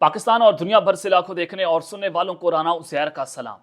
पाकिस्तान और दुनिया भर से लाखों देखने और सुनने वालों को राना उज़ैर का सलाम।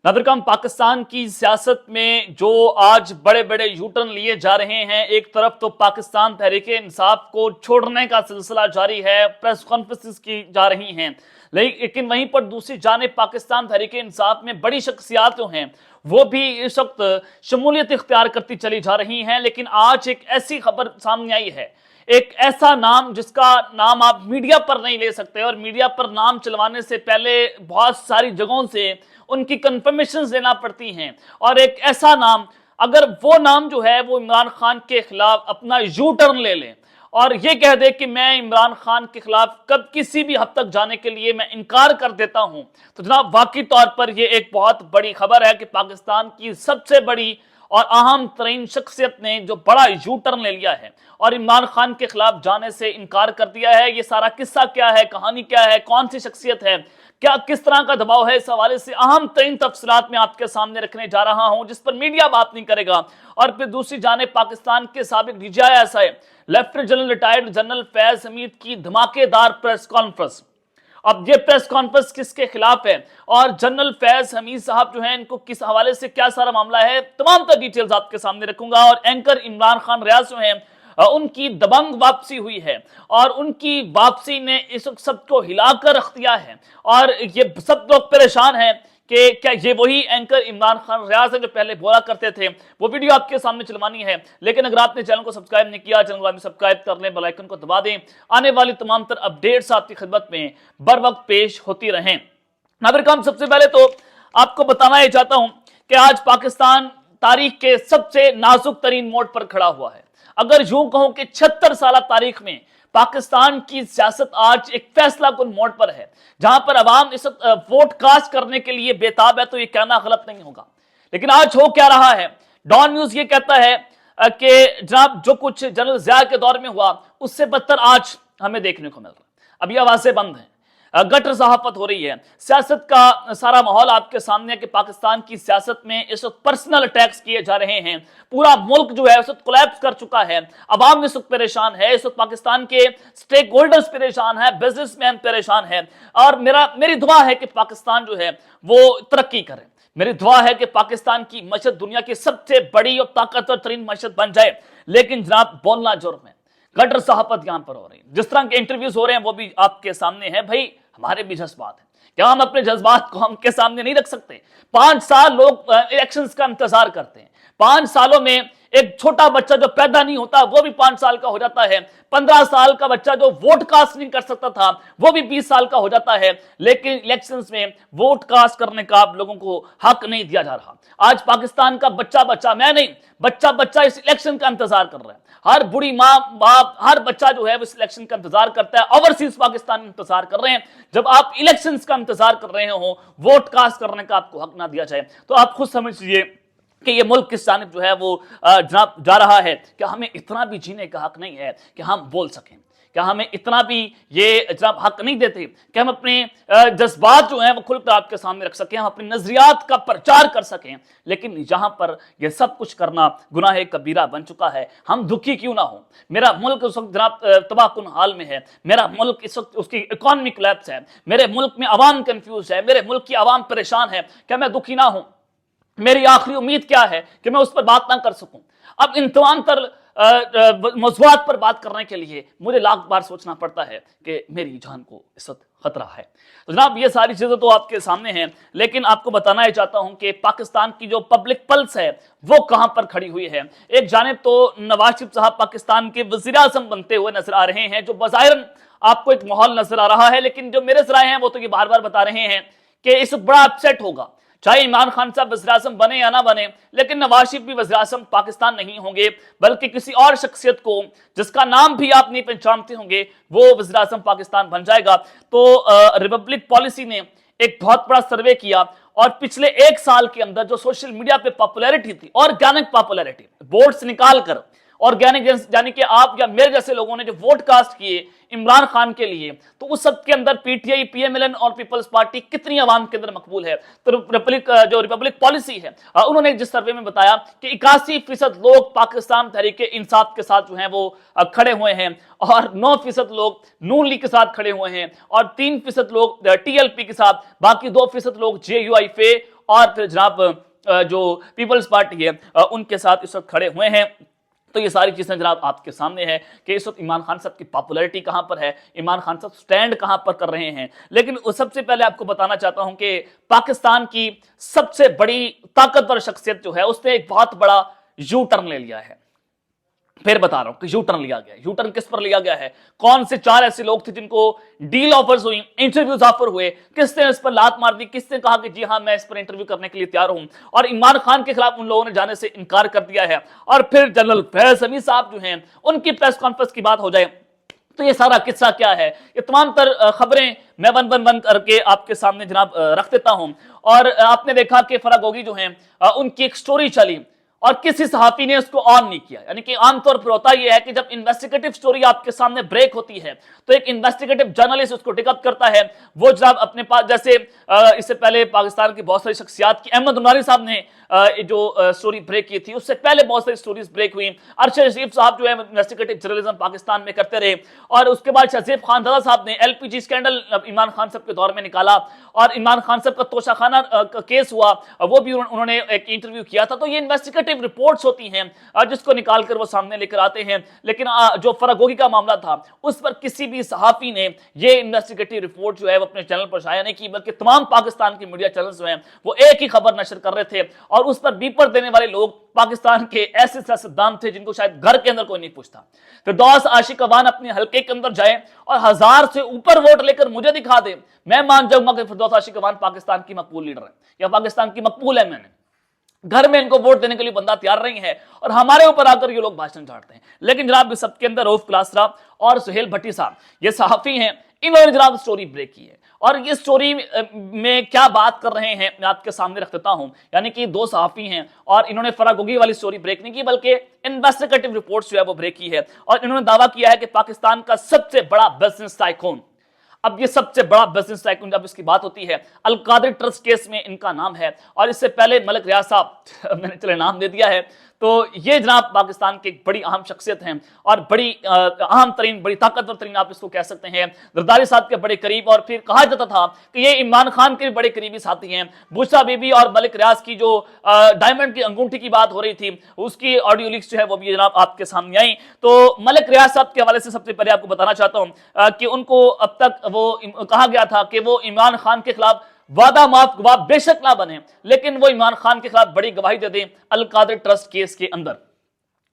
नादरकम, पाकिस्तान की सियासत में जो आज बड़े बड़े यूटर्न लिए जा रहे हैं, एक तरफ तो पाकिस्तान तहरीक-ए-इंसाफ को छोड़ने का सिलसिला जारी है, प्रेस कॉन्फ्रेंसेस की जा रही हैं, लेकिन वहीं पर दूसरी जानिब पाकिस्तान तहरीक-ए-इंसाफ में बड़ी शख्सियात जो हैं वो भी इस वक्त शमूलियत इख्तियार करती चली जा रही हैं। लेकिन आज एक ऐसी खबर सामने आई है, एक ऐसा नाम जिसका नाम आप मीडिया पर नहीं ले सकते, और मीडिया पर नाम चलवाने से पहले बहुत सारी जगहों से उनकी कंफर्मेशन लेना पड़ती हैं, और एक ऐसा नाम, अगर वो नाम जो है वो इमरान खान के खिलाफ अपना यू टर्न ले लें और ये कह दे कि मैं इमरान खान के खिलाफ कब किसी भी हद तक जाने के लिए मैं इनकार कर देता हूं, तो जनाब वाकई तौर पर यह एक बहुत बड़ी खबर है कि पाकिस्तान की सबसे बड़ी और अहम तरीन शख्सियत ने जो बड़ा यू टर्न ले लिया है और इमरान खान के खिलाफ जाने से इनकार कर दिया है। ये सारा किस्सा क्या है, कहानी क्या है, कौन सी शख्सियत है, क्या किस तरह का दबाव है, इस हवाले से अहम तरीन तफसीलात मैं आपके सामने रखने जा रहा हूं, जिस पर मीडिया बात नहीं करेगा। और फिर दूसरी जानिब पाकिस्तान के साबिक DGI lieutenant general retired general Faiz Hamid की धमाकेदार प्रेस कॉन्फ्रेंस। अब ये प्रेस कॉन्फ्रेंस किसके खिलाफ है और जनरल फैज हमीद साहब जो हैं इनको किस हवाले से क्या सारा मामला है, तमाम तर डिटेल्स आपके सामने रखूंगा। और एंकर इमरान खान रियाज जो हैं उनकी दबंग वापसी हुई है और उनकी वापसी ने इस वक्त सबको हिलाकर रख दिया है और ये सब लोग परेशान हैं कि क्या ये वही एंकर इमरान खान रियाज है जो पहले बोला करते थे। वो वीडियो आपके सामने चलवानी है, लेकिन अगर आपने चैनल को सब्सक्राइब नहीं किया, चैनल को सब्सक्राइब कर लें, बेल आइकन को दबा दें। आने वाली तमाम तर अपडेट्स आपकी खिदमत में बर वक्त पेश होती रहें। नादरकम, सबसे पहले तो आपको बताना ये चाहता हूं कि आज पाकिस्तान तारीख के सबसे नाजुक तरीन मोड़ पर खड़ा हुआ है। अगर यूं कहूं कि 76 साल तारीख में पाकिस्तान की सियासत आज एक फैसला कुन मोड़ पर है, जहां पर अवाम इस वोट कास्ट करने के लिए बेताब है, तो ये कहना गलत नहीं होगा। लेकिन आज हो क्या रहा है, डॉन न्यूज ये कहता है कि जनाब जो कुछ जनरल ज़िया के दौर में हुआ उससे बदतर आज हमें देखने को मिल रहा है। अब ये आवाजें बंद हैं, गटर सहाफत हो रही है, सियासत का सारा माहौल आपके सामने है कि पाकिस्तान की सियासत में इस वक्त पर्सनल अटैक्स किए जा रहे हैं। पूरा मुल्क जो है उस वक्त कोलैप्स कर चुका है, अवाम इस वक्त परेशान है, इस वक्त पाकिस्तान के स्टेक होल्डर्स परेशान है, बिजनेसमैन परेशान है। और मेरी दुआ है कि पाकिस्तान जो है वो तरक्की करे। मेरी दुआ है कि पाकिस्तान की मशहद दुनिया की सबसे बड़ी और ताकतवर तरीन मशहद बन जाए। लेकिन जनाब बोलना जुर्म है, गटर सहाफत यहां पर हो रही है, जिस तरह के इंटरव्यूज हो रहे हैं वो भी आपके सामने है। भाई हमारे भी जज्बात हैं, क्या हम अपने जज्बात को हम के सामने नहीं रख सकते? 5 साल लोग इलेक्शंस का इंतजार करते हैं, 5 सालों में एक छोटा बच्चा जो पैदा नहीं होता वो भी 5 साल का हो जाता है, 15 साल का बच्चा जो वोट कास्ट नहीं कर सकता था वो भी 20 साल का हो जाता है। लेकिन इलेक्शंस में वोट कास्ट करने का आप लोगों को हक नहीं दिया जा रहा। आज पाकिस्तान का बच्चा मैं नहीं, बच्चा इस इलेक्शन का इंतजार कर रहा है। हर बुढ़ी माँ बाप हर बच्चा जो है वो इस इलेक्शन का इंतजार करता है। ओवरसीज पाकिस्तान इंतजार कर रहे हैं। जब आप इलेक्शंस का इंतजार कर रहे हो, वोट कास्ट करने का आपको हक ना दिया जाए, तो आप खुद समझ लीजिए कि ये मुल्क किस जानिब जो है वो जनाब जा रहा है। क्या हमें इतना भी जीने का हक नहीं है कि हम बोल सकें? क्या हमें इतना भी ये जनाब हक नहीं देते कि हम अपने जज्बात जो हैं वो खुलकर आपके सामने रख सकें, हम अपने नजरियात का प्रचार कर सकें? लेकिन यहाँ पर यह सब कुछ करना गुनाह कबीरा बन चुका है। हम दुखी क्यों ना हो? मेरा मुल्क उस वक्त जनाब तबाहकुन हाल में है, मेरा मुल्क इस वक्त उसकी इकॉनमी कोलैप्स है, मेरे मुल्क में अवाम कंफ्यूज है, मेरे मुल्क की अवाम परेशान है। क्या मैं दुखी ना हूं? मेरी आखिरी उम्मीद क्या है कि मैं उस पर बात ना कर सकूं? अब इन तमाम तर मौज़ूआत पर बात करने के लिए मुझे लाख बार सोचना पड़ता है कि मेरी जान को इस वक्त खतरा है। तो जनाब ये सारी चीजें तो आपके सामने हैं, लेकिन आपको बताना चाहता हूं कि पाकिस्तान की जो पब्लिक पल्स है वो कहां पर खड़ी हुई है। एक जानिब तो नवाज शरीफ साहब पाकिस्तान के वज़ीर आज़म बनते हुए नजर आ रहे हैं, जो बज़ाहिरन आपको एक माहौल नजर आ रहा है, लेकिन जो मेरे ज़राए हैं वो तो ये बार बार बता रहे हैं कि इस वक्त बड़ा अपसेट होगा, चाहे इमरान खान साहब वज़ीर आज़म बने या ना बने, लेकिन नवाज शरीफ भी वज़ीर आज़म पाकिस्तान नहीं होंगे, बल्कि किसी और शख्सियत को जिसका नाम भी आप नहीं पहचानते होंगे वो वज़ीर आज़म पाकिस्तान बन जाएगा। तो रिपब्लिक पॉलिसी ने एक बहुत बड़ा सर्वे किया और पिछले 1 साल के अंदर जो सोशल मीडिया पे पॉपुलैरिटी थी, ऑर्गेनिक पॉपुलैरिटी, वोट्स निकाल कर ऑर्गेनिक, यानी कि आप या मेरे जैसे लोगों ने जो वोट कास्ट किए इमरान खान के लिए, तो उस सब के अंदर पीटीआई, पीएमएलएन और पीपल्स पार्टी कितनी आवाम के अंदर मकबूल है। तो रिपब्लिक पॉलिसी है, उन्होंने जिस सर्वे में बताया कि 81% लोग पाकिस्तान तहरीक इंसाफ के साथ जो है वो खड़े हुए हैं, और 9% लोग नून लीग के साथ खड़े हुए हैं, और 3% लोग टीएलपी के साथ, बाकी 2% लोग जेयूआईफे और फिर जनाब जो पीपल्स पार्टी है उनके साथ इस वक्त खड़े हुए हैं। तो ये सारी चीजें जनाब आपके सामने है कि इस वक्त इमरान खान साहब की पॉपुलैरिटी कहां पर है, इमरान खान साहब स्टैंड कहां पर कर रहे हैं। लेकिन सबसे पहले आपको बताना चाहता हूं कि पाकिस्तान की सबसे बड़ी ताकतवर शख्सियत जो है उसने एक बहुत बड़ा यू टर्न ले लिया है। फिर बता रहा हूं कि यू टर्न लिया गया। यू टर्न किस पर लिया गया है? कौन से 4 ऐसे लोग थे जिनको डील ऑफर्स हुई, इंटरव्यूज ऑफर हुए, किसने इस पर लात मार दी, किसने कहा कि जी हां मैं इस पर इंटरव्यू करने के लिए तैयार हूं, और इमरान खान के खिलाफ उन लोगों ने जाने से इनकार कर दिया है। और फिर जनरल फैज हमीद साहब जो हैं उनकी प्रेस कॉन्फ्रेंस की बात हो जाए, तो ये सारा किस्सा क्या है, ये तमाम तर खबरें मैं वन करके आपके सामने जनाब रख देता हूं। और आपने देखा कि फराह गोगी जो हैं उनकी एक स्टोरी चली और किसी सहाफी ने उसको ऑन नहीं किया। यानी कि आमतौर पर होता यह है कि जब इन्वेस्टिगेटिव स्टोरी आपके सामने ब्रेक होती है तो एक इन्वेस्टिगेटिव जर्नलिस्ट उसको टिकअप करता है। वो जनाब अपने पास, जैसे इससे पहले पाकिस्तान की बहुत सारी शख्सियात की, अहमद उनारी साहब ने जो स्टोरी ब्रेक की थी, उससे पहले बहुत सारी स्टोरीज ब्रेक हुई। अरशद रशीद साहब जो है इन्वेस्टिगेटिव जर्नलिज्म पाकिस्तान में करते रहे, और उसके बाद शहजेब खानजादा साहब ने एलपीजी स्कैंडल इमरान खान साहब के दौर में निकाला, और इमरान खान साहब का तोशाखाना का केस हुआ, वो भी उन्होंने एक इंटरव्यू किया था। तो ये इन्वेस्टिगेटिव रिपोर्ट्स होती हैं जिसको निकाल कर वो सामने लेकर आते हैं। लेकिन जो फराह गोगी का मामला था उस पर किसी भी सहाफी ने ये इन्वेस्टिगेटिव रिपोर्ट जो है वो अपने चैनल पर शाया नहीं की, बल्कि तमाम पाकिस्तान की मीडिया चैनल्स जो हैं वो एक ही खबर नशर कर रहे थे, और उस पर बीपर देने वाले लोग पाकिस्तान के ऐसे सियासतदान थे जिनको शायद घर के अंदर कोई नहीं पूछता। फिरदौस आशिक अवान अपने हल्के के अंदर जाए और 1000 से ऊपर वोट लेकर मुझे दिखा दे, मैं मान जाऊंगा कि फिरदौस आशिक अवान पाकिस्तान की मकबूल लीडर है या पाकिस्तान की मकबूल है। मैंने घर में इनको वोट देने के लिए बंदा तैयार नहीं है, और हमारे ऊपर आकर ये लोग भाषण झाड़ते हैं। लेकिन जनाब इस सबके अंदर रऊफ क्लासरा और सुहेल भट्टी साहब, ये सहाफी हैं, इन्होंने जनाब स्टोरी ब्रेक की है, और ये स्टोरी में क्या बात कर रहे हैं मैं आपके सामने रख देता हूं। यानी कि 2 सहाफी हैं और इन्होंने फराह गोगी वाली स्टोरी ब्रेक नहीं की, बल्कि इन्वेस्टिगेटिव रिपोर्ट्स जो है वो ब्रेक की है, और इन्होंने दावा किया है कि पाकिस्तान का सबसे बड़ा बिजनेस टाइकून, अब ये सबसे बड़ा बिजनेस टाइकून जब इसकी बात होती है, अलकादरी ट्रस्ट केस में इनका नाम है, और इससे पहले मलिक रियाज साहब, मैंने चले नाम दे दिया है, तो ये जनाब पाकिस्तान की एक बड़ी अहम शख्सियत हैं, और बड़ी अहम तरीन, बड़ी ताकतवर तरीन आप इसको कह सकते हैं, जरदारी साहब के बड़े करीब। और फिर कहा जाता था कि ये इमरान खान के बड़े करीबी साथी हैं। बुशरा बीबी और मलिक रियाज की जो डायमंड की अंगूठी की बात हो रही थी, उसकी ऑडियो लीक्स जो है वो भी जनाब आपके सामने आई। तो मलिक रियाज साहब के हवाले से सबसे पहले आपको बताना चाहता हूं कि उनको अब तक वो कहा गया था कि वो इमरान खान के खिलाफ वादा माफ गवाह बेशक ना बने, लेकिन वो इमरान खान के खिलाफ बड़ी गवाही दे दें अलकादरी ट्रस्ट केस के अंदर।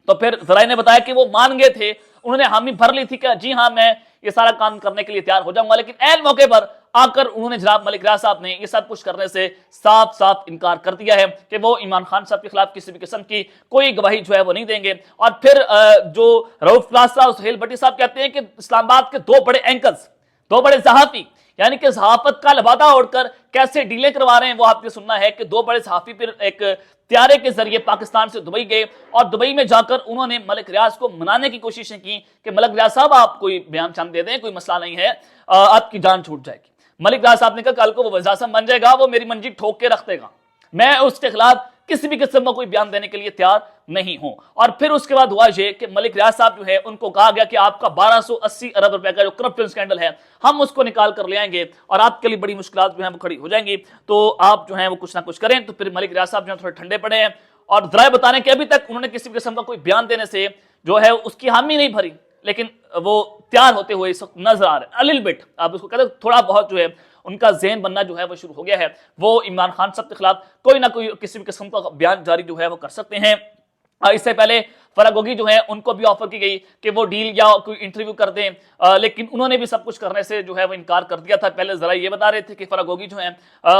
तो फिर जराए ने बताया कि वो मान गए थे, उन्होंने हामी भर ली थी कि जी हां मैं ये सारा काम करने के लिए तैयार हो जाऊंगा, लेकिन ऐन मौके पर आकर उन्होंने जनाब मलिक रियाज साहब ने ये सब कुछ करने से साफ साफ इनकार कर दिया है कि वो इमरान खान साहब के खिलाफ किसी भी किस्म की कोई गवाही जो है वो नहीं देंगे। और फिर जो रऊफ क्लासरा और सुहेल भट्टी साहब कहते हैं कि इस्लामाबाद के 2 बड़े एंकर्स, 2 बड़े सहाफी, यानी कि सहाफत का लबादा ओढ़कर कैसे डीलें करवा रहे हैं वो आपने सुनना है कि 2 बड़े सहाफी फिर एक त्यारे के जरिए पाकिस्तान से दुबई गए, और दुबई में जाकर उन्होंने मलिक रियाज को मनाने की कोशिशें की कि मलिक रियाज साहब आप कोई बयान चांद दे दें, कोई मसला नहीं है, आपकी जान छूट जाएगी। मलिक रियाज साहब ने कहा कल को वो वज़ीर आज़म बन जाएगा, वो मेरी मंजी ठोक के रख देगा, मैं उसके खिलाफ किसी भी किस्म का कोई बयान देने के लिए तैयार नहीं हूं। और फिर उसके बाद हुआ ये कि मलिक रियाज साहब जो है उनको कहा गया कि आपका 1280 अरब रुपए का जो करप्शन स्कैंडल है हम उसको निकाल कर ले आएंगे और आपके लिए बड़ी मुश्किलात जो है वो खड़ी हो जाएंगी, तो आप जो है वो कुछ ना कुछ करें। तो फिर मलिक रियाज साहब जो है थोड़े ठंडे पड़े हैं और जराए बता रहे हैं कि अभी तक उन्होंने किसी भी किस्म का कोई बयान देने से जो है उसकी हामी नहीं भरी, लेकिन वो तैयार होते हुए इस वक्त नजर आ रहे हैं। अलिल बिट आप उसको कहते हैं, थोड़ा बहुत जो है उनका ज़हन बनना जो है वो शुरू हो गया है, वो इमरान खान साहब के खिलाफ कोई ना कोई किसी भी किस्म का बयान जारी जो है वो कर सकते हैं। इससे पहले फराह गोगी जो है उनको भी ऑफर की गई कि वो डील या कोई इंटरव्यू कर दें, लेकिन उन्होंने भी सब कुछ करने से जो है वो इनकार कर दिया था। पहले जरा ये बता रहे थे कि फराह गोगी जो है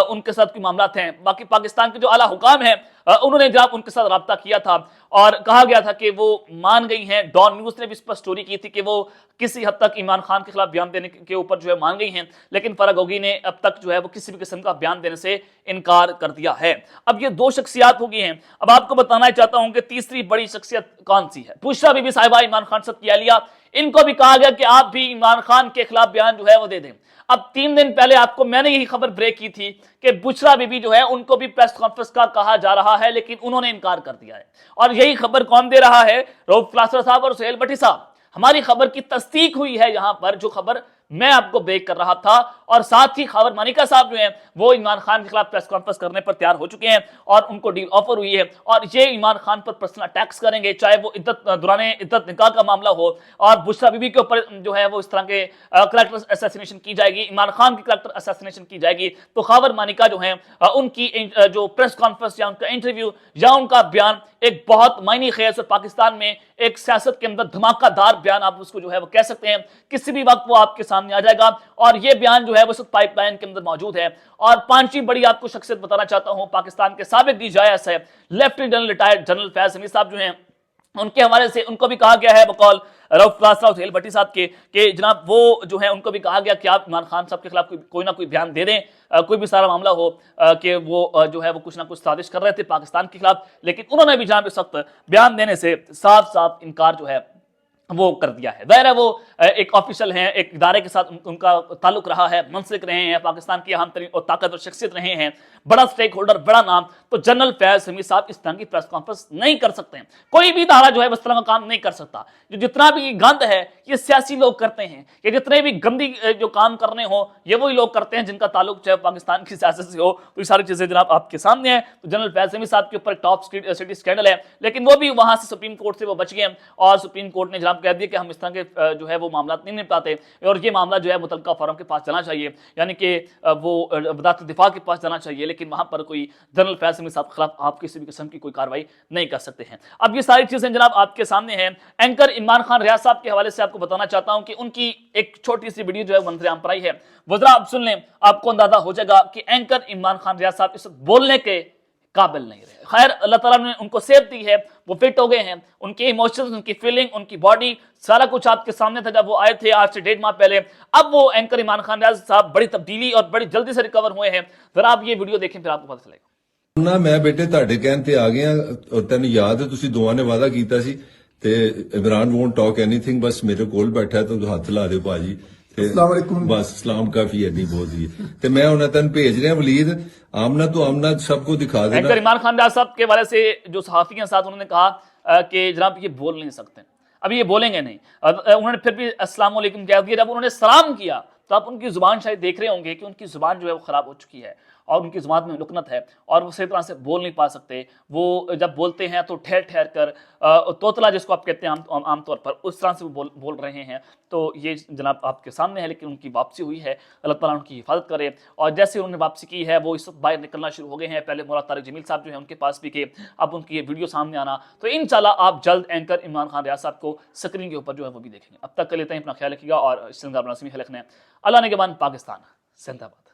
उनके साथ कोई मामला हैं, बाकी पाकिस्तान के जो आला हुकाम हैं उन्होंने जब उनके साथ रब्ता किया था اور کہا گیا تھا کہ وہ مان گئی ہیں. ڈان نیوز نے بھی اس پر سٹوری کی تھی کہ وہ کسی حد تک عمران خان کے خلاف بیان دینے کے اوپر جو ہے مان گئی ہیں, لیکن فرح گوگی نے اب تک جو ہے وہ کسی بھی قسم کا بیان دینے سے انکار کر دیا ہے. اب یہ دو شخصیات ہو گئی ہیں. اب آپ کو بتانا چاہتا ہوں کہ تیسری بڑی شخصیت کون سی ہے. بشریٰ بی بی صاحبہ, عمران خان صاحب کی اہلیہ, ان کو بھی کہا گیا کہ آپ بھی عمران خان کے خلاف بیان جو ہے وہ دے دیں. اب 3 دن پہلے آپ کو میں نے یہی خبر بریک کی تھی کہ بشریٰ بی بی جو ہے ان کو بھی پریس کانفرنس کا کہا جا رہا ہے, لیکن انہوں نے انکار کر دیا ہے. اور یہی خبر کون دے رہا ہے؟ رؤف کلاسرا صاحب اور سہیل بٹی صاحب. ہماری خبر کی تصدیق ہوئی ہے یہاں پر, جو خبر میں آپ کو بریک کر رہا تھا. اور ساتھ ہی خاور مانیکا صاحب جو ہیں وہ عمران خان کے خلاف پریس کانفرنس کرنے پر تیار ہو چکے ہیں, اور ان کو ڈیل آفر ہوئی ہے, اور یہ عمران خان پر پرسنل اٹیکس کریں گے, چاہے وہ دوران عدت نکاح کا معاملہ ہو, اور بشریٰ بی بی کے اوپر جو ہے وہ اس طرح کے کریکٹر اسیسینیشن کی جائے گی, عمران خان کی کریکٹر اسیسینیشن کی جائے گی, تو خاور مانیکا جو ہیں ان کی جو پریس کانفرنس یا ان کا انٹرویو یا ان کا بیان ایک بہت معنی خیز اور پاکستان میں ایک سیاست کے اندر دھماکہ دار بیان آپ اس کو جو ہے وہ کہہ سکتے ہیں. کسی بھی وقت وہ آپ کے سامنے آ جائے گا, اور یہ بیان جو ہے وہ اس پائپ لائن کے اندر موجود ہے. اور پانچویں بڑی آپ کو شخصیت بتانا چاہتا ہوں, پاکستان کے سابق ڈی جی آئی ایس ہے لیفٹیننٹ جنرل ریٹائرڈ جنرل فیض حمید صاحب جو ہیں, ان کے حوالے سے ان کو بھی کہا گیا ہے بقول رؤف کلاسرا اور سہیل بٹی صاحب کے کہ جناب وہ جو ہے ان کو بھی کہا گیا کہ آپ عمران خان صاحب کے خلاف کوئی نہ کوئی بیان دے دیں, کوئی بھی سارا معاملہ ہو کہ وہ جو ہے وہ کچھ نہ کچھ سازش کر رہے تھے پاکستان کے خلاف, لیکن انہوں نے بھی جناب اس وقت بیان دینے سے صاف صاف انکار جو ہے وہ کر دیا ہے. ظاہر ہے وہ ایک آفیشل ہیں, ایک ادارے کے ساتھ ان کا تعلق رہا ہے, منسلک رہے ہیں, پاکستان کی اہم ترین اور طاقتور شخصیت رہے ہیں, بڑا سٹیک ہولڈر, بڑا نام. تو جنرل فیض حمید صاحب اس طرح کی پریس کانفرنس نہیں کر سکتے ہیں. کوئی بھی ادارہ جو ہے اس طرح کا کام نہیں کر سکتا. جتنا بھی گند ہے یہ سیاسی لوگ کرتے ہیں, یہ جتنے بھی گندی جو کام کرنے ہوں یہ وہی لوگ کرتے ہیں جن کا تعلق چاہے پاکستان کی سیاست سے ہو. تو یہ ساری چیزیں جناب آپ کے سامنے ہیں. تو جنرل فیض حمید صاحب کے اوپر ٹاپ سٹی اسکینڈل ہے, لیکن وہ بھی وہاں سے سپریم کورٹ سے وہ بچ گئے, اور سپریم کورٹ نے جناب کہہ دیا کہ ہم اس طرح کے جو ہے وہ معاملات نہیں نپٹاتے, اور یہ معاملہ جو ہے متعلقہ فورم کے پاس جانا چاہیے, یعنی کہ وہ وزارت دفاع کے پاس جانا چاہیے, لیکن وہاں پر کوئی جنرل فیض حمید صاحب کے خلاف آپ کسی بھی قسم کی کوئی کارروائی نہیں کر سکتے ہیں. اب یہ ساری چیزیں جناب آپ کے سامنے ہیں. اینکر عمران خان ریاض صاحب کے حوالے سے آپ کو بتانا چاہتا ہوں کہ ان کی ایک چھوٹی سی ویڈیو جو ہے منظر عام پر آئی ہے. وہ ذرا آپ سن لیں, آپ کو اندازہ ہو جائے گا کہ اینکر عمران خان ریاض صاحب اس وقت بولنے کے قابل نہیں رہے. خیر اللہ تعالیٰ نے ان کو صحت دی ہے, وہ فٹ ہو گئے ہیں, ان کے ایموشنز, ان کی فیلنگ, ان کی باڈی, سارا کچھ آپ کے سامنے تھا جب وہ آئے تھے آج سے 1.5 ماہ پہلے. اب وہ اینکر عمران خان ریاض صاحب بڑی تبدیلی اور بڑی جلدی سے ریکور ہوئے ہیں. ذرا آپ یہ ویڈیو دیکھیں پھر آپ کو پتہ چلے گا. ਨਾ ਮੈਂ ਬੇਟੇ ਤੁਹਾਡੇ ਕਹਿਣ ਤੇ ਆ ਗਿਆ, ਔਰ ਤੈਨੂੰ ਯਾਦ ਹੈ ਤੁਸੀਂ ਦੋਵਾਂ ਨੇ ਵਾਅਦਾ ਕੀਤਾ ਸੀ ਤੇ ਇਮਰਾਨ ਵੋਂਟ ਟਾਕ ਐਨੀਥਿੰਗ, ਬਸ ਮੇਰੇ ਕੋਲ ਬੈਠਾ ਤਾਂ ਹੱਥ ਲਾ ਦਿਓ ਭਾਜੀ. अस्सलाम वालेकुम. बस सलाम काफी है, नहीं बहुत ही. तो मैं उन्हें तन भेज रहा वलीद, आमना तो आमना सबको दिखा देना. اینکر عمران خان ریاض صاحب کے حوالے سے جو صحافی ہیں ساتھ, انہوں نے کہا کہ جناب یہ بول نہیں سکتے, ابھی یہ بولیں گے نہیں. انہوں نے پھر بھی السلام علیکم کہہ دیا. جب انہوں نے سلام کیا تو آپ ان کی زبان شاید دیکھ رہے ہوں گے کہ ان کی زبان جو ہے وہ خراب ہو چکی ہے, اور ان کی زبان میں لکنت ہے, اور وہ صحیح طرح سے بول نہیں پا سکتے. وہ جب بولتے ہیں تو ٹھہر ٹھہر کر, توتلا جس کو آپ کہتے ہیں عام طور پر, اس طرح سے وہ بول رہے ہیں. تو یہ جناب آپ کے سامنے ہے, لیکن ان کی واپسی ہوئی ہے. اللہ تعالیٰ ان کی حفاظت کرے. اور جیسے انہوں نے واپسی کی ہے وہ اس وقت باہر نکلنا شروع ہو گئے ہیں. پہلے مولانا طارق جمیل صاحب جو ہیں ان کے پاس بھی کہ اب ان کی یہ ویڈیو سامنے آنا, تو انشاءاللہ آپ جلد اینکر عمران خان ریاض صاحب کو اسکرین کے اوپر جو ہے وہ بھی دیکھیں گے. اب تک کے لیے اپنا خیال رکھیے گا, اور اللہ نگہبان پاکستان زندہ باد.